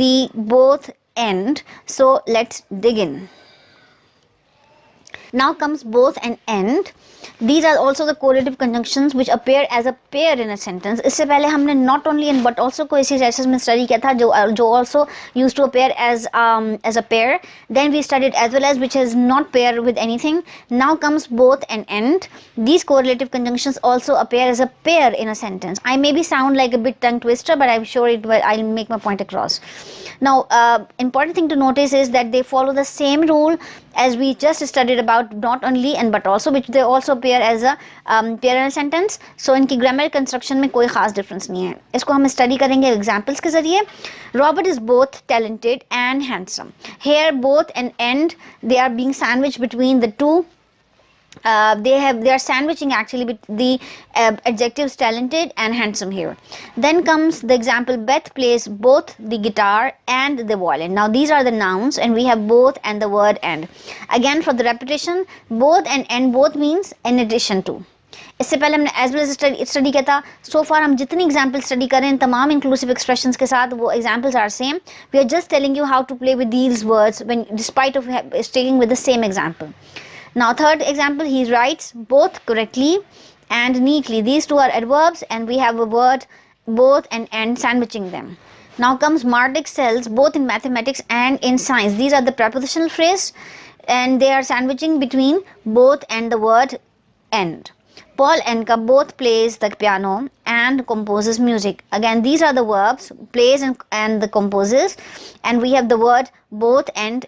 the both and. So let's dig in. Now comes both and and. These are also the correlative conjunctions which appear as a pair in a sentence. इससे पहले हमने not only and but also को इसी जैसे में study किया था जो also used to appear as a pair. Then we studied as well as, which is not pair with anything. Now comes both and. These correlative conjunctions also appear as a pair in a sentence. I maybe sound like a bit tongue twister, but I'm sure I'll make my point across. Now, important thing to notice is that they follow the same rule as we just studied about not only and but also, which they also appear as a pair in a sentence. So इनकी grammar construction में कोई खास difference नहीं है. इसको हम study करेंगे examples के ज़रिए. Robert is both talented and handsome. Here both and they are being sandwiched between the two. They are sandwiching actually with the adjectives talented and handsome here. Then comes the example, Beth plays both the guitar and the violin. Now these are the nouns and we have both and the word and. Again for the repetition, both and both means in addition to. इससे पहले हमने as well as study किया था. So far हम जितनी example study कर रहे हैं तमाम इंक्लूसिव एक्सप्रेशंस के साथ वो examples are same. We are just telling you how to play with these words when despite of staying with the same example. Now third example, he writes both correctly and neatly. These two are adverbs and we have a word both and sandwiching them. Now comes Mark excels both in mathematics and in science. These are the prepositional phrase and they are sandwiching between both and the word and. Paul Enka both plays the piano and composes music. Again, these are the verbs, plays and the composes, and we have the word both and.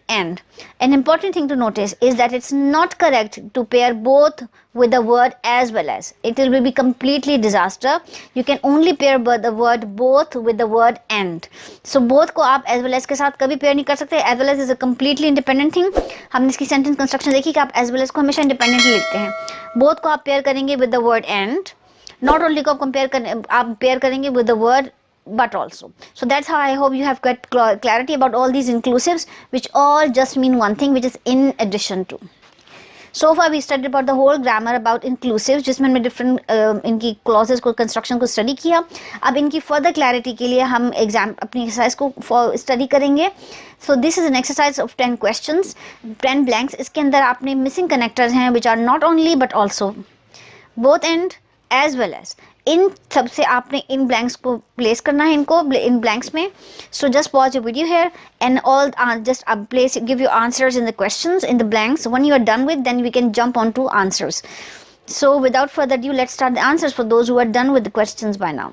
An important thing to notice is that it's not correct to pair both with the word as well as. It will be completely disaster. You can only pair the word both with the word and. So both को आप as well as के साथ कभी pair नहीं कर सकते. As well as is a completely independent thing. हमने इसकी sentence construction देखी कि आप as well as को हमेशा independently लिखते हैं. Both को आप pair करेंगे with the word and. Not only को आप pair करेंगे with the word but also. So that's how I hope you have got clarity about all these inclusives, which all just mean one thing, which is in addition to. So far we studied about the whole grammar about inclusives, जिसमें हमने different इनकी clauses को construction को study किया. अब इनकी further clarity के लिए हम अपनी exercise को study करेंगे. So this is an exercise of 10 questions, 10 blanks. इसके अंदर आपने missing connectors हैं which are not only but also, both and as well as. इन सबसे आपने इन ब्लैंक्स को प्लेस करना है इनको इन ब्लैंक्स में. So just pause your video here and all just place give your answers in the questions in the blanks. When you are done with then we can jump on to answers. So without further due let's start the answers for those who are done with the questions by now.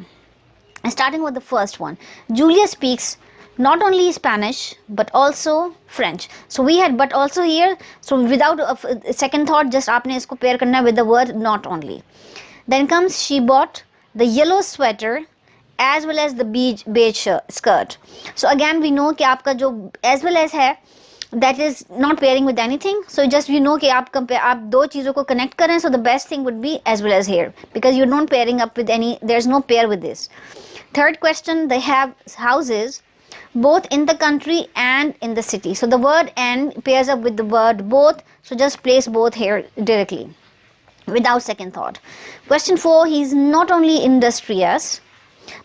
Starting with the first one, Julia speaks not only Spanish but also French. So we had but also here. So without a second thought, just आपने इसको pair करना है with the word not only. Then comes she bought the yellow sweater as well as the beige skirt. So again we know कि आपका जो as well as है that is not pairing with anything. So just you know कि आप दो चीज़ों को connect करें. So the best thing would be as well as here because you're not pairing up with any. There's no pair with this. Third question, they have houses both in the country and in the city. So the word and pairs up with the word both. So just place both here directly without second thought. Question 4, he is not only industrious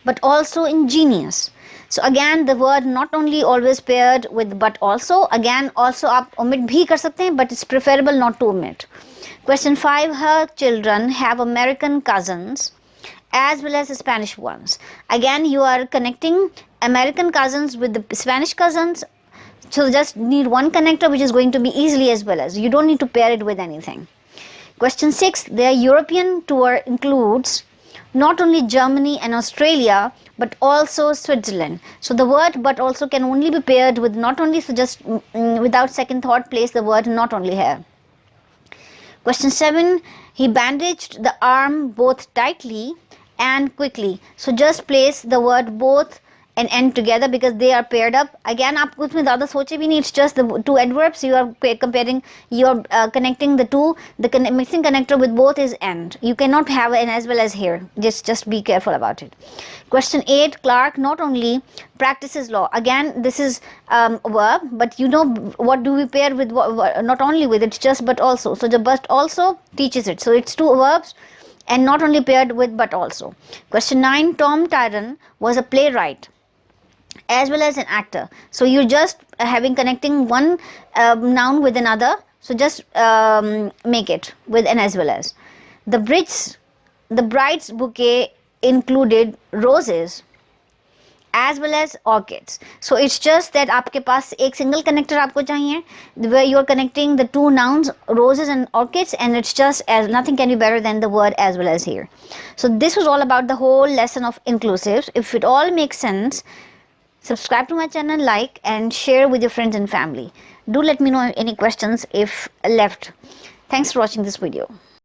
but also ingenious. So again the word not only always paired with but also. Again also आप omit भी कर सकते हैं but it's preferable not to omit. Question 5, her children have American cousins as well as Spanish ones. Again you are connecting American cousins with the Spanish cousins. So just need one connector which is going to be easily as well as. You don't need to pair it with anything. Question 6, their European tour includes not only Germany and Australia but also Switzerland. So the word but also can only be paired with not only. So just without second thought place the word not only here. Question 7, he bandaged the arm both tightly and quickly. So just place the word both and end together because they are paired up. Again आप कुछ में ज़्यादा सोचे भी नहीं. It's just the two adverbs. You are comparing. You are connecting the two. The missing connector with both is and. You cannot have an as well as here. Just be careful about it. Question 8, Clark not only practices law. Again this is a verb, but you know what do we pair with not only with. It's just but also. So the but also teaches it. So it's two verbs and not only paired with but also. Question 9, Tom Tyrone was a playwright. as well as an actor. So you're just having connecting one noun with another. So just make it with an as well as. The bride's bouquet included roses as well as orchids. So it's just that आपके पास एक single connector आपको चाहिए where you're connecting the two nouns roses and orchids, and it's just as nothing can be better than the word as well as here. So this was all about the whole lesson of inclusives. If it all makes sense, subscribe to my channel, like and share with your friends and family. Do let me know any questions if left. Thanks for watching this video.